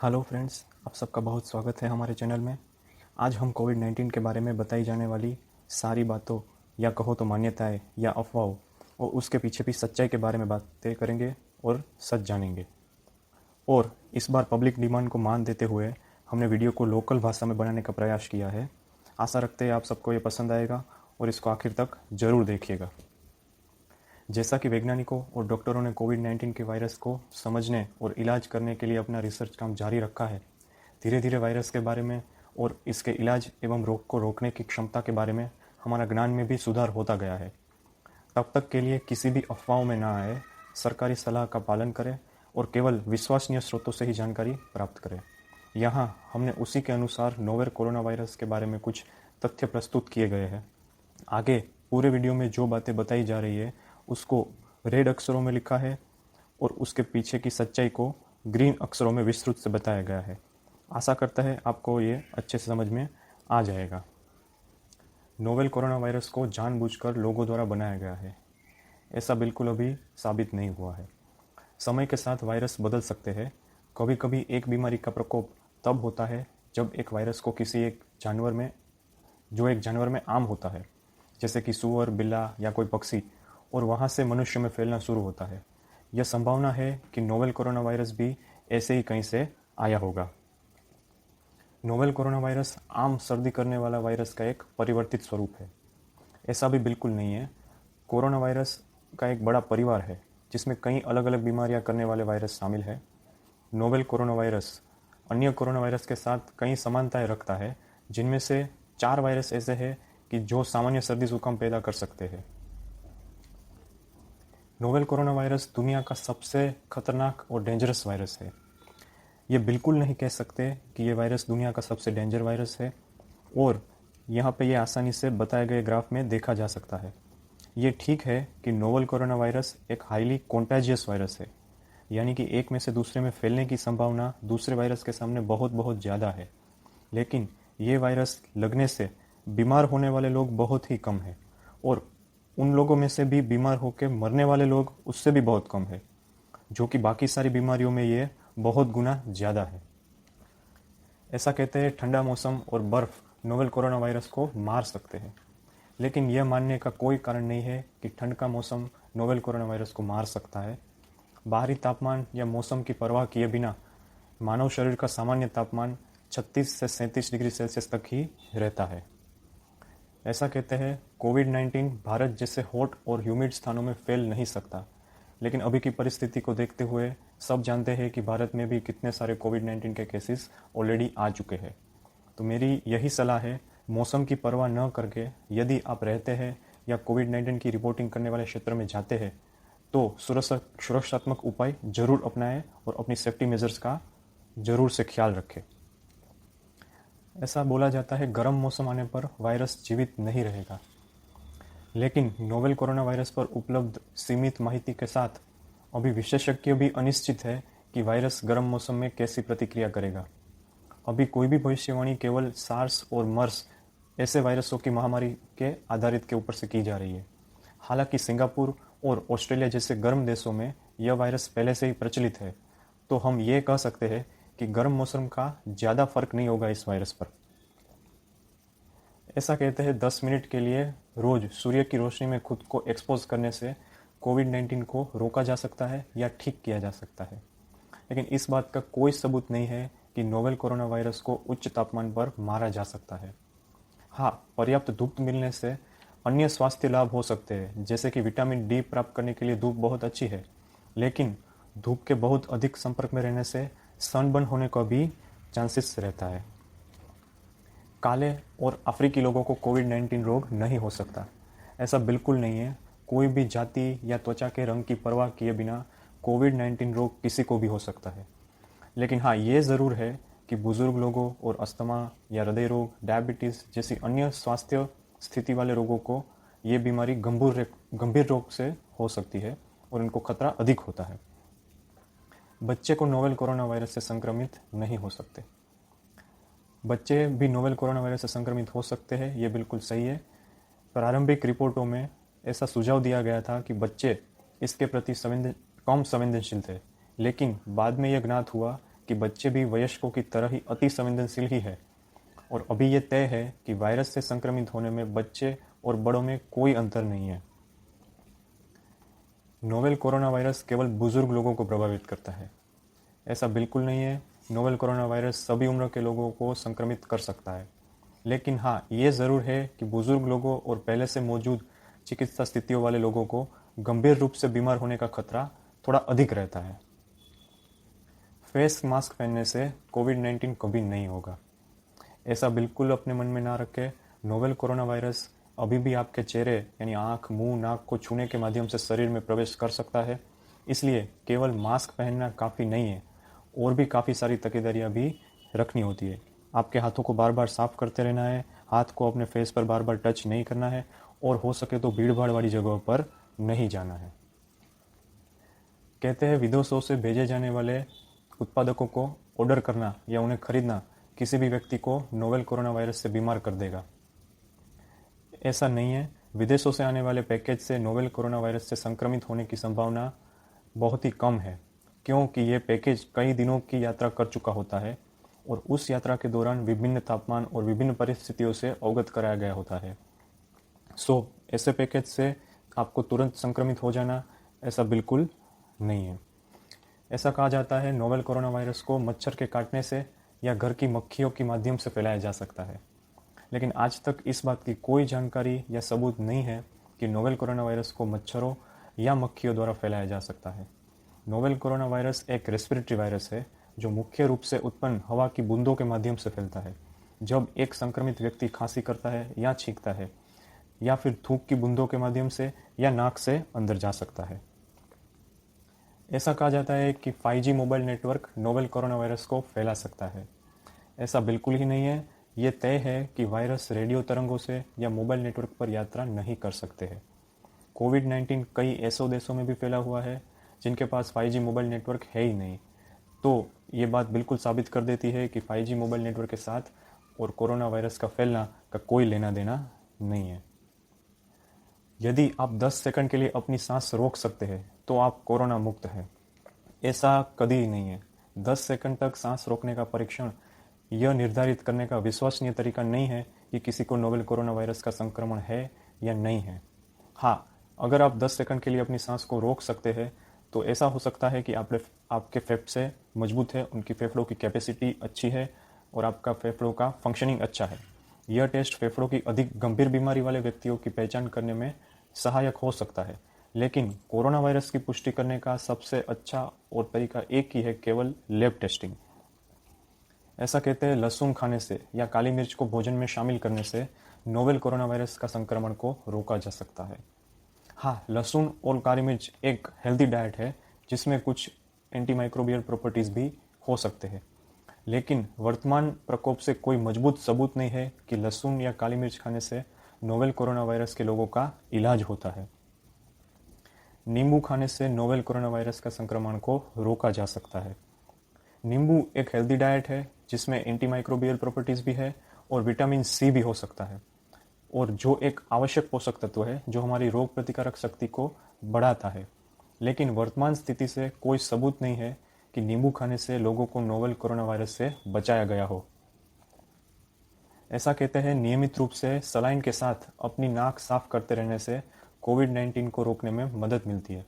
Hello friends, आप सबका बहुत स्वागत है हमारे चैनल में। आज हम कोविड-19 के बारे में बताई जाने वाली सारी बातों या कहो तो मान्यताएं या अफवाहों और उसके पीछे भी सच्चाई के बारे में बातें करेंगे और सच जानेंगे। और इस बार पब्लिक डिमांड को मान देते हुए हमने वीडियो को लोकल भाषा में बनाने का प्रयास किया है। आशा रखते हैं आप सबको ये पसंद आएगा और इसको आखिर तक ज़रूर देखिएगा। जैसा कि वैज्ञानिकों और डॉक्टरों ने कोविड-19 के वायरस को समझने और इलाज करने के लिए अपना रिसर्च काम जारी रखा है, धीरे धीरे वायरस के बारे में और इसके इलाज एवं रोग को रोकने की क्षमता के बारे में हमारा ज्ञान में भी सुधार होता गया है। तब तक के लिए किसी भी अफवाहों में ना आए, सरकारी सलाह का पालन करें और केवल विश्वसनीय स्रोतों से ही जानकारी प्राप्त करें। यहाँ हमने उसी के अनुसार नोवेल कोरोना वायरस के बारे में कुछ तथ्य प्रस्तुत किए गए हैं। आगे पूरे वीडियो में जो बातें बताई जा रही है उसको रेड अक्षरों में लिखा है और उसके पीछे की सच्चाई को ग्रीन अक्षरों में विस्तृत से बताया गया है। आशा करता है आपको ये अच्छे से समझ में आ जाएगा। नोवेल कोरोना वायरस को जानबूझकर लोगों द्वारा बनाया गया है, ऐसा बिल्कुल अभी साबित नहीं हुआ है। समय के साथ वायरस बदल सकते हैं। कभी कभी एक बीमारी का प्रकोप तब होता है जब एक वायरस को किसी एक जानवर में आम होता है, जैसे कि सूअर, बिल्ला या कोई पक्षी, और वहाँ से मनुष्य में फैलना शुरू होता है। यह संभावना है कि नोवेल कोरोना वायरस भी ऐसे ही कहीं से आया होगा। नोवेल कोरोना वायरस आम सर्दी करने वाला वायरस का एक परिवर्तित स्वरूप है, ऐसा भी बिल्कुल नहीं है। कोरोना वायरस का एक बड़ा परिवार है जिसमें कई अलग अलग बीमारियां करने वाले वायरस शामिल है। नोवेल कोरोना वायरस अन्य कोरोना वायरस के साथ कई समानताएं रखता है, जिनमें से 4 वायरस ऐसे हैं कि जो सामान्य सर्दी जुकाम पैदा कर सकते हैं। नोवेल कोरोना वायरस दुनिया का सबसे खतरनाक और डेंजरस वायरस है। ये बिल्कुल नहीं कह सकते कि ये वायरस दुनिया का सबसे डेंजर वायरस है, और यहाँ पे ये आसानी से बताए गए ग्राफ में देखा जा सकता है। ये ठीक है कि नोवेल कोरोना वायरस एक हाईली कॉन्टेजियस वायरस है, यानी कि एक में से दूसरे में फैलने की संभावना दूसरे वायरस के सामने बहुत बहुत ज़्यादा है। लेकिन ये वायरस लगने से बीमार होने वाले लोग बहुत ही कम हैं, और उन लोगों में से भी बीमार होकर मरने वाले लोग उससे भी बहुत कम है, जो कि बाकी सारी बीमारियों में ये बहुत गुना ज़्यादा है। ऐसा कहते हैं ठंडा मौसम और बर्फ़ नोवेल कोरोना वायरस को मार सकते हैं, लेकिन यह मानने का कोई कारण नहीं है कि ठंड का मौसम नोवेल कोरोना वायरस को मार सकता है। बाहरी तापमान या मौसम की परवाह किए बिना मानव शरीर का सामान्य तापमान 36 से 37 डिग्री सेल्सियस तक ही रहता है। ऐसा कहते हैं कोविड-19 भारत जैसे हॉट और ह्यूमिड स्थानों में फैल नहीं सकता, लेकिन अभी की परिस्थिति को देखते हुए सब जानते हैं कि भारत में भी कितने सारे कोविड-19 के केसेस ऑलरेडी आ चुके हैं। तो मेरी यही सलाह है, मौसम की परवाह न करके यदि आप रहते हैं या कोविड-19 की रिपोर्टिंग करने वाले क्षेत्र में जाते हैं तो सुरक्षात्मक उपाय जरूर अपनाएं और अपनी सेफ्टी मेजर्स का जरूर से ख्याल रखें। ऐसा बोला जाता है गर्म मौसम आने पर वायरस जीवित नहीं रहेगा, लेकिन नोवेल कोरोना वायरस पर उपलब्ध सीमित माहिती के साथ अभी विशेषज्ञ भी अनिश्चित है कि वायरस गर्म मौसम में कैसी प्रतिक्रिया करेगा। अभी कोई भी भविष्यवाणी केवल सार्स और मर्स ऐसे वायरसों की महामारी के आधारित के ऊपर से की जा रही है। हालांकि सिंगापुर और ऑस्ट्रेलिया जैसे गर्म देशों में यह वायरस पहले से ही प्रचलित है, तो हम ये कह सकते हैं कि गर्म मौसम का ज़्यादा फर्क नहीं होगा इस वायरस पर। ऐसा कहते हैं 10 मिनट के लिए रोज़ सूर्य की रोशनी में खुद को एक्सपोज करने से कोविड-19 को रोका जा सकता है या ठीक किया जा सकता है, लेकिन इस बात का कोई सबूत नहीं है कि नोवेल कोरोना वायरस को उच्च तापमान पर मारा जा सकता है। हाँ, पर्याप्त धूप मिलने से अन्य स्वास्थ्य लाभ हो सकते हैं, जैसे कि विटामिन डी प्राप्त करने के लिए धूप बहुत अच्छी है, लेकिन धूप के बहुत अधिक संपर्क में रहने से सनबर्न होने का भी चांसेस रहता है। काले और अफ्रीकी लोगों को कोविड-19 रोग नहीं हो सकता, ऐसा बिल्कुल नहीं है। कोई भी जाति या त्वचा के रंग की परवाह किए बिना कोविड-19 रोग किसी को भी हो सकता है। लेकिन हाँ, ये ज़रूर है कि बुजुर्ग लोगों और अस्थमा या हृदय रोग, डायबिटीज़ जैसी अन्य स्वास्थ्य स्थिति वाले रोगों को ये बीमारी गंभीर रोग से हो सकती है और इनको खतरा अधिक होता है। बच्चे को नोवेल कोरोना वायरस से संक्रमित नहीं हो सकते। बच्चे भी नोवेल कोरोना वायरस से संक्रमित हो सकते हैं, ये बिल्कुल सही है। प्रारंभिक रिपोर्टों में ऐसा सुझाव दिया गया था कि बच्चे इसके प्रति कम संवेदनशील थे, लेकिन बाद में यह ज्ञात हुआ कि बच्चे भी वयस्कों की तरह ही अति संवेदनशील ही है और अभी ये तय है कि वायरस से संक्रमित होने में बच्चे और बड़ों में कोई अंतर नहीं है। नोवेल कोरोना वायरस केवल बुजुर्ग लोगों को प्रभावित करता है। ऐसा बिल्कुल नहीं है। नोवेल कोरोना वायरस सभी उम्र के लोगों को संक्रमित कर सकता है, लेकिन हाँ, ये ज़रूर है कि बुजुर्ग लोगों और पहले से मौजूद चिकित्सा स्थितियों वाले लोगों को गंभीर रूप से बीमार होने का खतरा थोड़ा अधिक रहता है। फेस मास्क पहनने से कोविड-19 कभी नहीं होगा, ऐसा बिल्कुल अपने मन में ना रखें। नोवेल कोरोना वायरस अभी भी आपके चेहरे यानी आँख, मुंह, नाक को छूने के माध्यम से शरीर में प्रवेश कर सकता है, इसलिए केवल मास्क पहनना काफ़ी नहीं है, और भी काफ़ी सारी तकीदारियाँ भी रखनी होती है। आपके हाथों को बार बार साफ करते रहना है, हाथ को अपने फेस पर बार बार टच नहीं करना है और हो सके तो भीड़ भाड़ वाली जगहों पर नहीं जाना है। कहते हैं विदेशों से भेजे जाने वाले उत्पादकों को ऑर्डर करना या उन्हें खरीदना किसी भी व्यक्ति को नोवेल कोरोना वायरस से बीमार कर देगा। ऐसा नहीं है। विदेशों से आने वाले पैकेज से नोवेल कोरोना वायरस से संक्रमित होने की संभावना बहुत ही कम है, क्योंकि ये पैकेज कई दिनों की यात्रा कर चुका होता है और उस यात्रा के दौरान विभिन्न तापमान और विभिन्न परिस्थितियों से अवगत कराया गया होता है। ऐसे पैकेज से आपको तुरंत संक्रमित हो जाना ऐसा बिल्कुल नहीं है। ऐसा कहा जाता है नोवेल कोरोना वायरस को मच्छर के काटने से या घर की मक्खियों के माध्यम से फैलाया जा सकता है, लेकिन आज तक इस बात की कोई जानकारी या सबूत नहीं है कि नोवेल कोरोना वायरस को मच्छरों या मक्खियों द्वारा फैलाया जा सकता है। नोवेल कोरोना वायरस एक रेस्पिरेटरी वायरस है जो मुख्य रूप से उत्पन्न हवा की बूंदों के माध्यम से फैलता है। जब एक संक्रमित व्यक्ति खांसी करता है या छींकता है, या फिर थूक की बूंदों के माध्यम से या नाक से अंदर जा सकता है। ऐसा कहा जाता है कि 5G mobile network novel corona virus को फैला सकता है। ऐसा बिल्कुल ही नहीं है। ये तय है कि वायरस रेडियो तरंगों से या मोबाइल नेटवर्क पर यात्रा नहीं कर सकते हैं। कोविड-19 कई ऐसे देशों में भी फैला हुआ है जिनके पास 5G मोबाइल नेटवर्क है ही नहीं, तो ये बात बिल्कुल साबित कर देती है कि 5G मोबाइल नेटवर्क के साथ और कोरोना वायरस का फैलना का कोई लेना देना नहीं है। यदि आप 10 सेकंड के लिए अपनी सांस रोक सकते हैं तो आप कोरोना मुक्त हैं। ऐसा कभी नहीं है। 10 सेकंड तक सांस रोकने का परीक्षण यह निर्धारित करने का विश्वसनीय तरीका नहीं है कि किसी को नोवेल कोरोना वायरस का संक्रमण है या नहीं है। हाँ, अगर आप 10 सेकंड के लिए अपनी सांस को रोक सकते हैं तो ऐसा हो सकता है कि आपके फेफड़े मजबूत है, उनकी फेफड़ों की कैपेसिटी अच्छी है और आपका फेफड़ों का फंक्शनिंग अच्छा है। यह टेस्ट फेफड़ों की अधिक गंभीर बीमारी वाले व्यक्तियों की पहचान करने में सहायक हो सकता है, लेकिन कोरोना वायरस की पुष्टि करने का सबसे अच्छा और तरीका एक ही है, केवल लैब टेस्टिंग। ऐसा कहते हैं लहसुन खाने से या काली मिर्च को भोजन में शामिल करने से नोवेल कोरोना वायरस का संक्रमण को रोका जा सकता है। हाँ, लहसुन और काली मिर्च एक हेल्दी डाइट है जिसमें कुछ एंटीमाइक्रोबियल प्रॉपर्टीज़ भी हो सकते हैं, लेकिन वर्तमान प्रकोप से कोई मजबूत सबूत नहीं है कि लहसुन या काली मिर्च खाने से नोवेल कोरोना वायरस के लोगों का इलाज होता है। नींबू खाने से नोवेल कोरोना वायरस का संक्रमण को रोका जा सकता है। नींबू एक हेल्दी डाइट है जिसमें एंटीमाइक्रोबियल प्रॉपर्टीज़ भी है और विटामिन सी भी हो सकता है, और जो एक आवश्यक पोषक तत्व है जो हमारी रोग प्रतिकारक शक्ति को बढ़ाता है। लेकिन वर्तमान स्थिति से कोई सबूत नहीं है कि नींबू खाने से लोगों को नोवेल कोरोना वायरस से बचाया गया हो। ऐसा कहते हैं नियमित रूप से सलाइन के साथ अपनी नाक साफ करते रहने से कोविड-19 को रोकने में मदद मिलती है,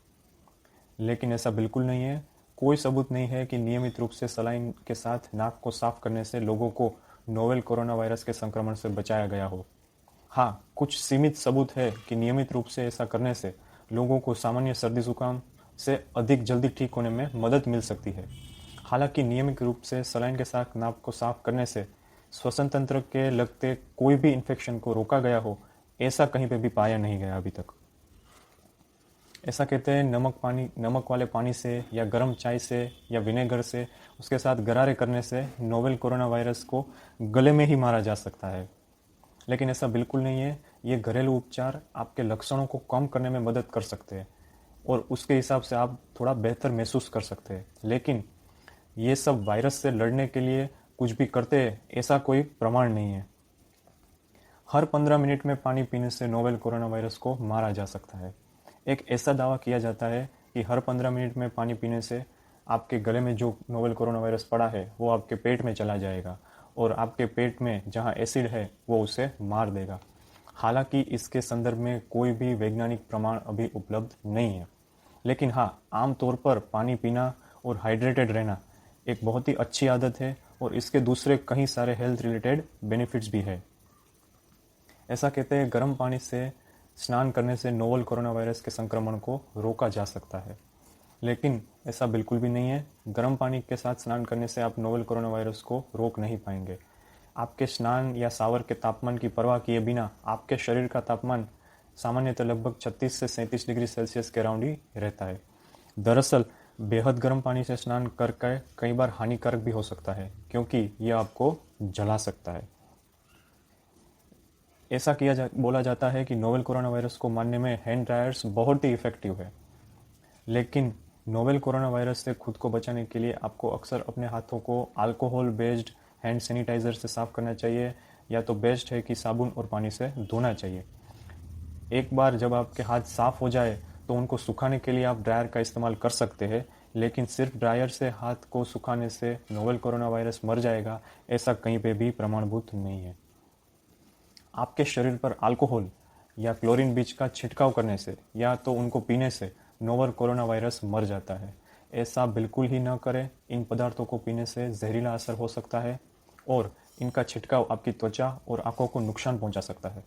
लेकिन ऐसा बिल्कुल नहीं है। कोई सबूत नहीं है कि नियमित रूप से सलाइन के साथ नाक को साफ करने से लोगों को नोवेल कोरोना वायरस के संक्रमण से बचाया गया हो। हाँ, कुछ सीमित सबूत है कि नियमित रूप से ऐसा करने से लोगों को सामान्य सर्दी जुकाम से अधिक जल्दी ठीक होने में मदद मिल सकती है। हालांकि नियमित रूप से सलाइन के साथ नाक को साफ करने से श्वसन तंत्र के लगते कोई भी इन्फेक्शन को रोका गया हो, ऐसा कहीं पे भी पाया नहीं गया अभी तक। ऐसा कहते हैं नमक वाले पानी से या गर्म चाय से या विनेगर से उसके साथ गरारे करने से नोवेल कोरोना वायरस को गले में ही मारा जा सकता है, लेकिन ऐसा बिल्कुल नहीं है। ये घरेलू उपचार आपके लक्षणों को कम करने में मदद कर सकते हैं और उसके हिसाब से आप थोड़ा बेहतर महसूस कर सकते हैं, लेकिन ये सब वायरस से लड़ने के लिए कुछ भी करते हैं ऐसा कोई प्रमाण नहीं है। हर 15 मिनट में पानी पीने से नोवेल कोरोना वायरस को मारा जा सकता है। एक ऐसा दावा किया जाता है कि हर 15 मिनट में पानी पीने से आपके गले में जो नोवेल कोरोना वायरस पड़ा है वो आपके पेट में चला जाएगा और आपके पेट में जहाँ एसिड है वो उसे मार देगा। हालांकि इसके संदर्भ में कोई भी वैज्ञानिक प्रमाण अभी उपलब्ध नहीं है, लेकिन हाँ, आमतौर पर पानी पीना और हाइड्रेटेड रहना एक बहुत ही अच्छी आदत है और इसके दूसरे कई सारे हेल्थ रिलेटेड बेनिफिट्स भी है। ऐसा कहते हैं गर्म पानी से स्नान करने से नोवेल कोरोना वायरस के संक्रमण को रोका जा सकता है, लेकिन ऐसा बिल्कुल भी नहीं है। गर्म पानी के साथ स्नान करने से आप नोवेल कोरोना वायरस को रोक नहीं पाएंगे। आपके स्नान या शावर के तापमान की परवाह किए बिना आपके शरीर का तापमान सामान्यतः लगभग 36 से 37 डिग्री सेल्सियस के अराउंड ही रहता है। दरअसल बेहद गर्म पानी से स्नान करके कई बार हानिकारक भी हो सकता है, क्योंकि यह आपको जला सकता है। ऐसा बोला जाता है कि नोवेल कोरोना वायरस को मारने में हैंड ड्रायर्स बहुत ही इफेक्टिव है, लेकिन नोवेल कोरोना वायरस से खुद को बचाने के लिए आपको अक्सर अपने हाथों को अल्कोहल बेस्ड हैंड सैनिटाइजर से साफ करना चाहिए, या तो बेस्ट है कि साबुन और पानी से धोना चाहिए। एक बार जब आपके हाथ साफ हो जाए तो उनको सुखाने के लिए आप ड्रायर का इस्तेमाल कर सकते हैं, लेकिन सिर्फ ड्रायर से हाथ को सुखाने से नोवेल कोरोना वायरस मर जाएगा, ऐसा कहीं पे भी प्रमाणभूत नहीं है। आपके शरीर पर अल्कोहल या क्लोरीन बीज का छिड़काव करने से या तो उनको पीने से नोवेल कोरोना वायरस मर जाता है। ऐसा बिल्कुल ही न करें। इन पदार्थों को पीने से जहरीला असर हो सकता है और इनका छिड़काव आपकी त्वचा और आंखों को नुकसान पहुंचा सकता है।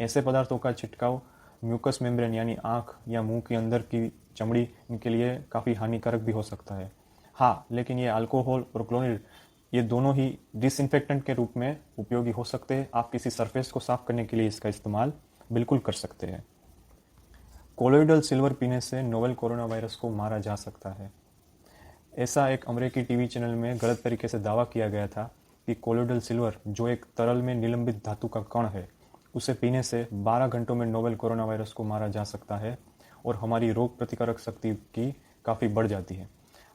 ऐसे पदार्थों का छिड़काव म्यूकस मेम्ब्रेन यानी आँख या मुंह के अंदर की चमड़ी इनके लिए काफ़ी हानिकारक भी हो सकता है। हाँ, लेकिन ये अल्कोहल और क्लोरीन ये दोनों ही डिसइंफेक्टेंट के रूप में उपयोगी हो सकते हैं। आप किसी सरफेस को साफ करने के लिए इसका इस्तेमाल बिल्कुल कर सकते हैं। कोलोइडल सिल्वर पीने से नोवेल कोरोना वायरस को मारा जा सकता है। ऐसा एक अमेरिकी टीवी चैनल में गलत तरीके से दावा किया गया था कि कोलोइडल सिल्वर, जो एक तरल में निलंबित धातु का कण है, उसे पीने से 12 घंटों में नोवेल कोरोना वायरस को मारा जा सकता है और हमारी रोग प्रतिकारक शक्ति की काफ़ी बढ़ जाती है।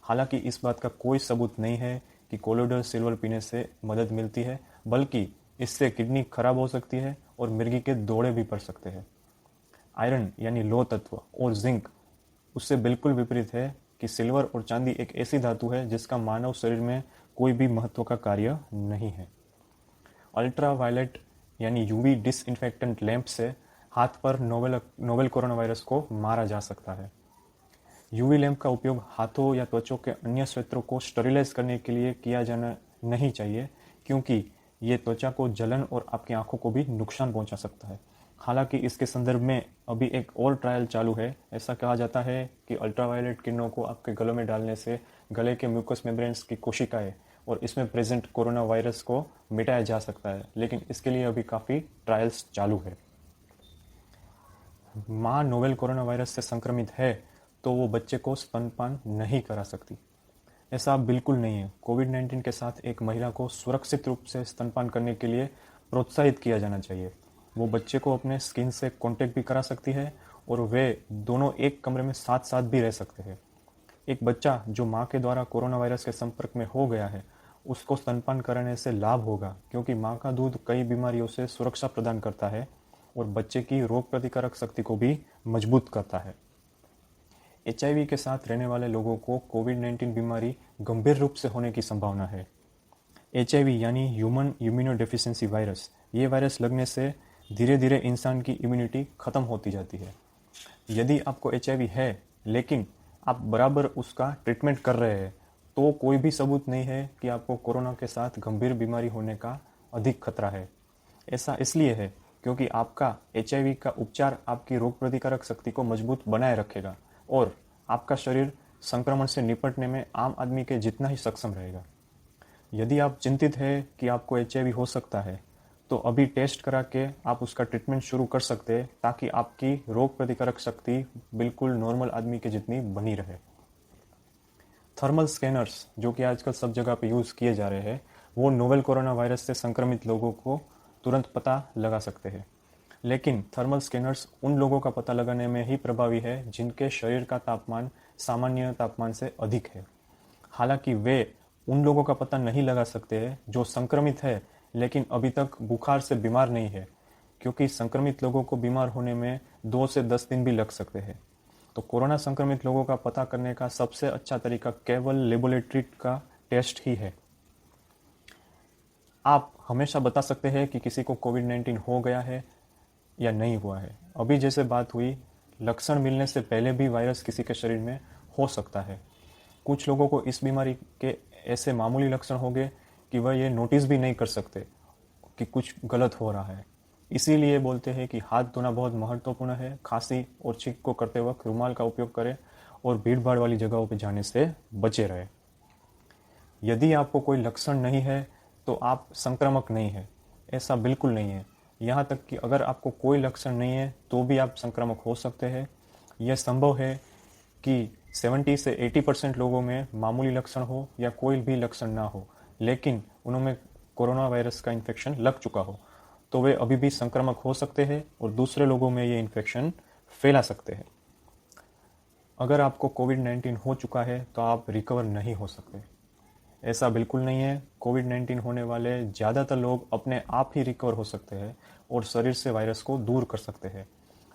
हालांकि इस बात का कोई सबूत नहीं है कि कोलोइडल सिल्वर पीने से मदद मिलती है, बल्कि इससे किडनी खराब हो सकती है और मिर्गी के दौड़े भी पड़ सकते हैं। आयरन यानी लोह तत्व और जिंक उससे बिल्कुल विपरीत है कि सिल्वर और चांदी एक ऐसी धातु है जिसका मानव शरीर में कोई भी महत्व का कार्य नहीं है। अल्ट्रा वायलेट यानी यूवी डिसइंफेक्टेंट लैंप से हाथ पर नोवेल कोरोना वायरस को मारा जा सकता है। यूवी लैंप का उपयोग हाथों या त्वचा के अन्य क्षेत्रों को स्टरिलाइज करने के लिए किया जाना नहीं चाहिए, क्योंकि ये त्वचा को जलन और आपकी आंखों को भी नुकसान पहुंचा सकता है। हालांकि इसके संदर्भ में अभी एक और ट्रायल चालू है। ऐसा कहा जाता है कि अल्ट्रावायलेट किरणों को आपके गलों में डालने से गले के म्यूकस मेम्ब्रेन्स की कोशिकाएं और इसमें प्रेजेंट कोरोना वायरस को मिटाया जा सकता है, लेकिन इसके लिए अभी काफ़ी ट्रायल्स चालू है। माँ नोवेल कोरोना वायरस से संक्रमित है तो वो बच्चे को स्तनपान नहीं करा सकती। ऐसा बिल्कुल नहीं है। कोविड-19 के साथ एक महिला को सुरक्षित रूप से स्तनपान करने के लिए प्रोत्साहित किया जाना चाहिए। वो बच्चे को अपने स्किन से कांटेक्ट भी करा सकती है और वे दोनों एक कमरे में साथ साथ भी रह सकते हैं। एक बच्चा जो माँ के द्वारा कोरोना वायरस के संपर्क में हो गया है, उसको स्तनपान कराने से लाभ होगा, क्योंकि माँ का दूध कई बीमारियों से सुरक्षा प्रदान करता है और बच्चे की रोग प्रतिकारक शक्ति को भी मजबूत करता है। HIV के साथ रहने वाले लोगों को कोविड-19 बीमारी गंभीर रूप से होने की संभावना है। HIV यानी ह्यूमन इम्यूनोडेफिशिएंसी वायरस, ये वायरस लगने से धीरे धीरे इंसान की इम्यूनिटी खत्म होती जाती है। यदि आपको HIV है लेकिन आप बराबर उसका ट्रीटमेंट कर रहे हैं, तो कोई भी सबूत नहीं है कि आपको कोरोना के साथ गंभीर बीमारी होने का अधिक खतरा है। ऐसा इसलिए है क्योंकि आपका HIV का उपचार आपकी रोग प्रतिकारक शक्ति को मजबूत बनाए रखेगा और आपका शरीर संक्रमण से निपटने में आम आदमी के जितना ही सक्षम रहेगा। यदि आप चिंतित हैं कि आपको HIV हो सकता है, तो अभी टेस्ट करा के आप उसका ट्रीटमेंट शुरू कर सकते हैं, ताकि आपकी रोग प्रतिकारक शक्ति बिल्कुल नॉर्मल आदमी के जितनी बनी रहे। थर्मल स्कैनर्स, जो कि आजकल सब जगह पे यूज़ किए जा रहे हैं, वो नोवेल कोरोना वायरस से संक्रमित लोगों को तुरंत पता लगा सकते हैं, लेकिन थर्मल स्कैनर्स उन लोगों का पता लगाने में ही प्रभावी है जिनके शरीर का तापमान सामान्य तापमान से अधिक है। हालांकि वे उन लोगों का पता नहीं लगा सकते हैं जो संक्रमित है लेकिन अभी तक बुखार से बीमार नहीं है, क्योंकि संक्रमित लोगों को बीमार होने में 2 से 10 दिन भी लग सकते हैं। तो कोरोना संक्रमित लोगों का पता करने का सबसे अच्छा तरीका केवल लेबोरेटरी का टेस्ट ही है। आप हमेशा बता सकते हैं कि किसी को कोविड-19 हो गया है या नहीं हुआ है। अभी जैसे बात हुई, लक्षण मिलने से पहले भी वायरस किसी के शरीर में हो सकता है। कुछ लोगों को इस बीमारी के ऐसे मामूली लक्षण होंगे कि वह ये नोटिस भी नहीं कर सकते कि कुछ गलत हो रहा है। इसीलिए बोलते हैं कि हाथ धोना बहुत महत्वपूर्ण है। खांसी और छींक को करते वक्त रुमाल का उपयोग करें और भीड़ भाड़ वाली जगहों पर जाने से बचे रहें। यदि आपको कोई लक्षण नहीं है तो आप संक्रामक नहीं है, ऐसा बिल्कुल नहीं है। यहाँ तक कि अगर आपको कोई लक्षण नहीं है तो भी आप संक्रामक हो सकते हैं। यह संभव है कि 70 से 80% लोगों में मामूली लक्षण हो या कोई भी लक्षण ना हो, लेकिन उनमें कोरोना वायरस का इन्फेक्शन लग चुका हो, तो वे अभी भी संक्रामक हो सकते हैं और दूसरे लोगों में ये इन्फेक्शन फैला सकते हैं। अगर आपको कोविड-19 हो चुका है तो आप रिकवर नहीं हो सकते, ऐसा बिल्कुल नहीं है। कोविड-19 होने वाले ज़्यादातर लोग अपने आप ही रिकवर हो सकते हैं और शरीर से वायरस को दूर कर सकते हैं।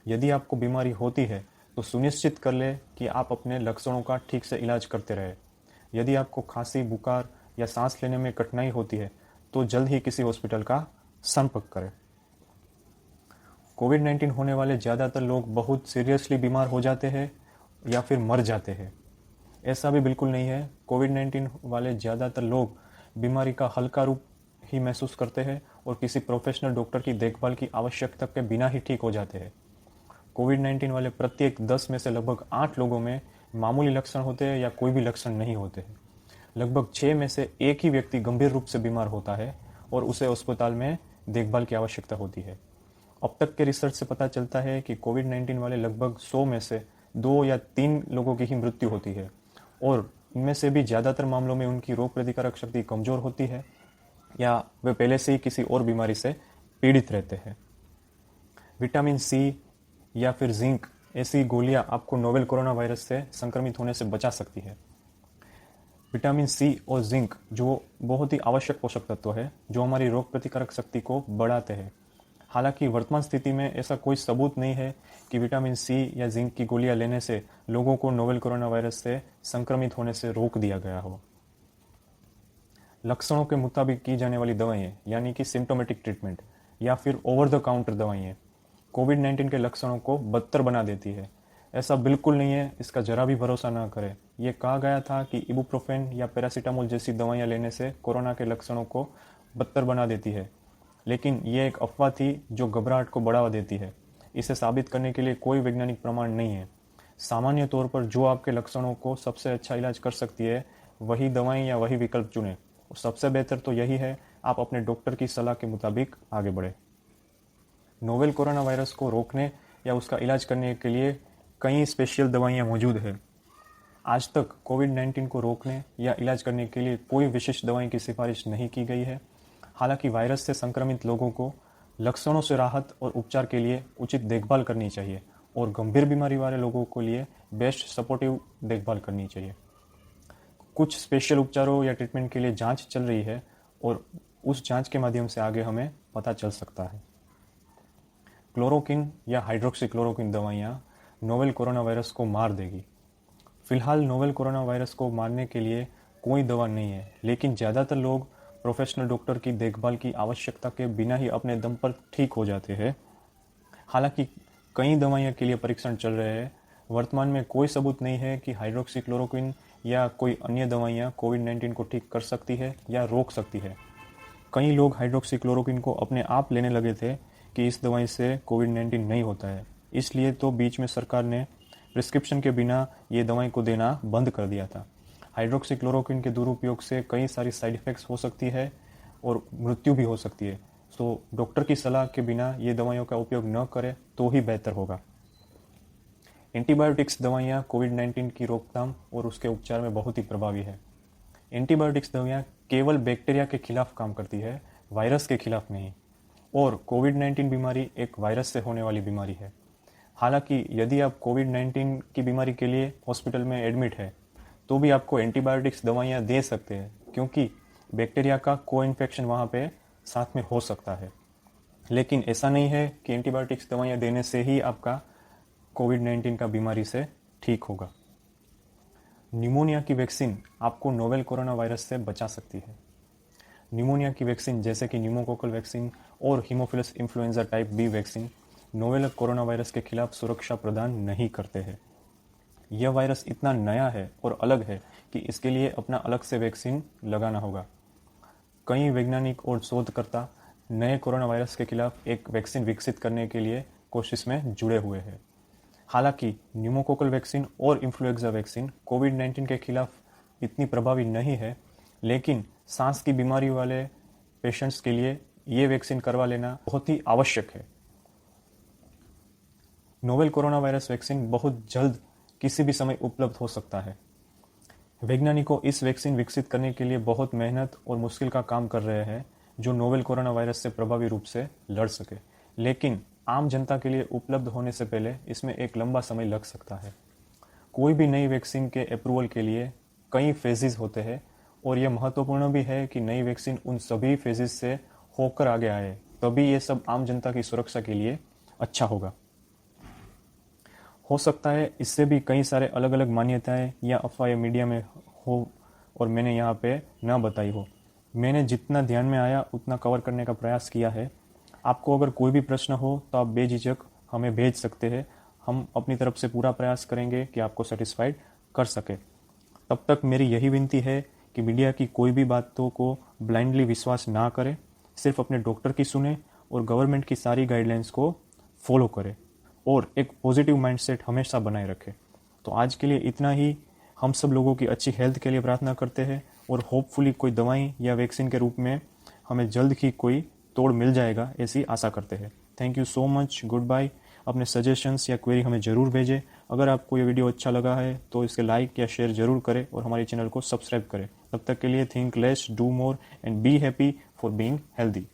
यदि आपको बीमारी होती है तो सुनिश्चित कर ले कि आप अपने लक्षणों का ठीक से इलाज करते रहें। यदि आपको खांसी, बुखार या सांस लेने में कठिनाई होती है तो जल्द ही किसी हॉस्पिटल का संपर्क करें। कोविड-19 होने वाले ज़्यादातर लोग बहुत सीरियसली बीमार हो जाते हैं या फिर मर जाते हैं, ऐसा भी बिल्कुल नहीं है। कोविड-19 वाले ज़्यादातर लोग बीमारी का हल्का रूप ही महसूस करते हैं और किसी प्रोफेशनल डॉक्टर की देखभाल की आवश्यकता के बिना ही ठीक हो जाते हैं। कोविड-19 वाले प्रत्येक 10 में से लगभग 8 लोगों में मामूली लक्षण होते हैं या कोई भी लक्षण नहीं होते हैं। लगभग 6 में से एक ही व्यक्ति गंभीर रूप से बीमार होता है और उसे अस्पताल में देखभाल की आवश्यकता होती है। अब तक के रिसर्च से पता चलता है कि कोविड-19 वाले लगभग 100 में से 2 या 3 लोगों की ही मृत्यु होती है और इनमें से भी ज़्यादातर मामलों में उनकी रोग प्रतिकारक शक्ति कमज़ोर होती है या वे पहले से ही किसी और बीमारी से पीड़ित रहते हैं। विटामिन सी या फिर जिंक ऐसी गोलियां आपको नोवेल कोरोना वायरस से संक्रमित होने से बचा सकती है। विटामिन सी और जिंक जो बहुत ही आवश्यक पोषक तत्व है जो हमारी रोग प्रतिकारक शक्ति को बढ़ाते हैं। हालांकि वर्तमान स्थिति में ऐसा कोई सबूत नहीं है कि विटामिन सी या जिंक की गोलियां लेने से लोगों को नोवेल कोरोना वायरस से संक्रमित होने से रोक दिया गया हो। लक्षणों के मुताबिक की जाने वाली दवाएं यानी कि सिम्टोमेटिक ट्रीटमेंट या फिर ओवर द काउंटर दवाएं कोविड-19 के लक्षणों को बदतर बना देती है, ऐसा बिल्कुल नहीं है। इसका जरा भी भरोसा ना करें। यह कहा गया था कि इबुप्रोफेन या पैरासीटामोल जैसी दवाइयां लेने से कोरोना के लक्षणों को बदतर बना देती है, लेकिन यह एक अफवाह थी जो घबराहट को बढ़ावा देती है। इसे साबित करने के लिए कोई वैज्ञानिक प्रमाण नहीं है। सामान्य तौर पर जो आपके लक्षणों को सबसे अच्छा इलाज कर सकती है वही दवाएं या वही विकल्प चुनें। और सबसे बेहतर तो यही है आप अपने डॉक्टर की सलाह के मुताबिक आगे बढ़ें। नोवेल कोरोना वायरस को रोकने या उसका इलाज करने के लिए कई स्पेशल दवाइयाँ मौजूद हैं। आज तक कोविड-19 को रोकने या इलाज करने के लिए कोई विशिष्ट दवाई की सिफारिश नहीं की गई है। हालांकि वायरस से संक्रमित लोगों को लक्षणों से राहत और उपचार के लिए उचित देखभाल करनी चाहिए और गंभीर बीमारी वाले लोगों के लिए बेस्ट सपोर्टिव देखभाल करनी चाहिए। कुछ स्पेशल उपचारों या ट्रीटमेंट के लिए जांच चल रही है और उस जांच के माध्यम से आगे हमें पता चल सकता है। क्लोरोक्विन या हाइड्रोक्सीक्लोरोक्विन दवाइयाँ नोवेल कोरोना वायरस को मार देगी। फिलहाल नोवेल कोरोना वायरस को मारने के लिए कोई दवा नहीं है, लेकिन ज़्यादातर लोग प्रोफेशनल डॉक्टर की देखभाल की आवश्यकता के बिना ही अपने दम पर ठीक हो जाते हैं। हालांकि कई दवाइयों के लिए परीक्षण चल रहे हैं। वर्तमान में कोई सबूत नहीं है कि हाइड्रोक्सीक्लोरोक्विन या कोई अन्य दवाइयाँ कोविड-19 को ठीक कर सकती है या रोक सकती है। कई लोग हाइड्रोक्सीक्लोरोक्विन को अपने आप लेने लगे थे कि इस दवाई से कोविड-19 नहीं होता है, इसलिए तो बीच में सरकार ने प्रिस्क्रिप्शन के बिना ये दवाई को देना बंद कर दिया था। हाइड्रोक्सीक्लोरोक्विन के दुरुपयोग से कई सारी साइड इफ़ेक्ट्स हो सकती है और मृत्यु भी हो सकती है। सो डॉक्टर की सलाह के बिना ये दवाइयों का उपयोग न करें तो ही बेहतर होगा। एंटीबायोटिक्स दवाइयाँ कोविड-19 की रोकथाम और उसके उपचार में बहुत ही प्रभावी है। एंटीबायोटिक्स दवाइयाँ केवल बैक्टीरिया के खिलाफ काम करती है, वायरस के खिलाफ नहीं। और कोविड-19 बीमारी एक वायरस से होने वाली बीमारी है। हालांकि यदि आप कोविड-19 की बीमारी के लिए हॉस्पिटल में एडमिट है तो भी आपको एंटीबायोटिक्स दवाइयाँ दे सकते हैं, क्योंकि बैक्टीरिया का को इन्फेक्शन वहाँ पे साथ में हो सकता है। लेकिन ऐसा नहीं है कि एंटीबायोटिक्स दवाइयाँ देने से ही आपका कोविड-19 का बीमारी से ठीक होगा। निमोनिया की वैक्सीन आपको नोवेल कोरोना वायरस से बचा सकती है। निमोनिया की वैक्सीन जैसे कि न्यूमोकोकल वैक्सीन और haemophilus influenzae type B vaccine novel corona virus के खिलाफ सुरक्षा प्रदान नहीं करते हैं। यह वायरस इतना नया है और अलग है कि इसके लिए अपना अलग से वैक्सीन लगाना होगा। कई वैज्ञानिक और शोधकर्ता नए कोरोना वायरस के खिलाफ एक वैक्सीन विकसित करने के लिए कोशिश में जुड़े हुए हैं। हालांकि न्यूमोकोकल वैक्सीन और इन्फ्लुएंजा वैक्सीन कोविड-19 के खिलाफ इतनी प्रभावी नहीं है, लेकिन सांस की बीमारी वाले पेशेंट्स के लिए ये वैक्सीन करवा लेना बहुत ही आवश्यक है। नोवेल कोरोना वायरस वैक्सीन बहुत जल्द किसी भी समय उपलब्ध हो सकता है। वैज्ञानिकों इस वैक्सीन विकसित करने के लिए बहुत मेहनत और मुश्किल का काम कर रहे हैं, जो नोवेल कोरोना वायरस से प्रभावी रूप से लड़ सके, लेकिन आम जनता के लिए उपलब्ध होने से पहले इसमें एक लंबा समय लग सकता है। कोई भी नई वैक्सीन के अप्रूवल के लिए कई फेजेस होते हैं और यह महत्वपूर्ण भी है कि नई वैक्सीन उन सभी फेजेस से होकर आगे आए, तभी ये सब आम जनता की सुरक्षा के लिए अच्छा होगा। हो सकता है इससे भी कई सारे अलग अलग मान्यताएं या अफवाहें मीडिया में हो और मैंने यहाँ पे ना बताई हो। मैंने जितना ध्यान में आया उतना कवर करने का प्रयास किया है। आपको अगर कोई भी प्रश्न हो तो आप बेझिझक हमें भेज सकते हैं। हम अपनी तरफ से पूरा प्रयास करेंगे कि आपको सेटिस्फाइड कर सके। तब तक मेरी यही विनती है कि मीडिया की कोई भी बातों को ब्लाइंडली विश्वास ना करें, सिर्फ अपने डॉक्टर की सुने और गवर्नमेंट की सारी गाइडलाइंस को फॉलो करें और एक पॉजिटिव माइंडसेट हमेशा बनाए रखें। तो आज के लिए इतना ही। हम सब लोगों की अच्छी हेल्थ के लिए प्रार्थना करते हैं और होपफुली कोई दवाई या वैक्सीन के रूप में हमें जल्द ही कोई तोड़ मिल जाएगा, ऐसी आशा करते हैं। Thank you so much, good bye. अपने सजेशंस या क्वेरी हमें ज़रूर भेजें। अगर आपको ये वीडियो अच्छा लगा है तो इसे लाइक या शेयर ज़रूर करें और हमारे चैनल को सब्सक्राइब करें। तब तक के लिए think less, do more and be happy for being healthy.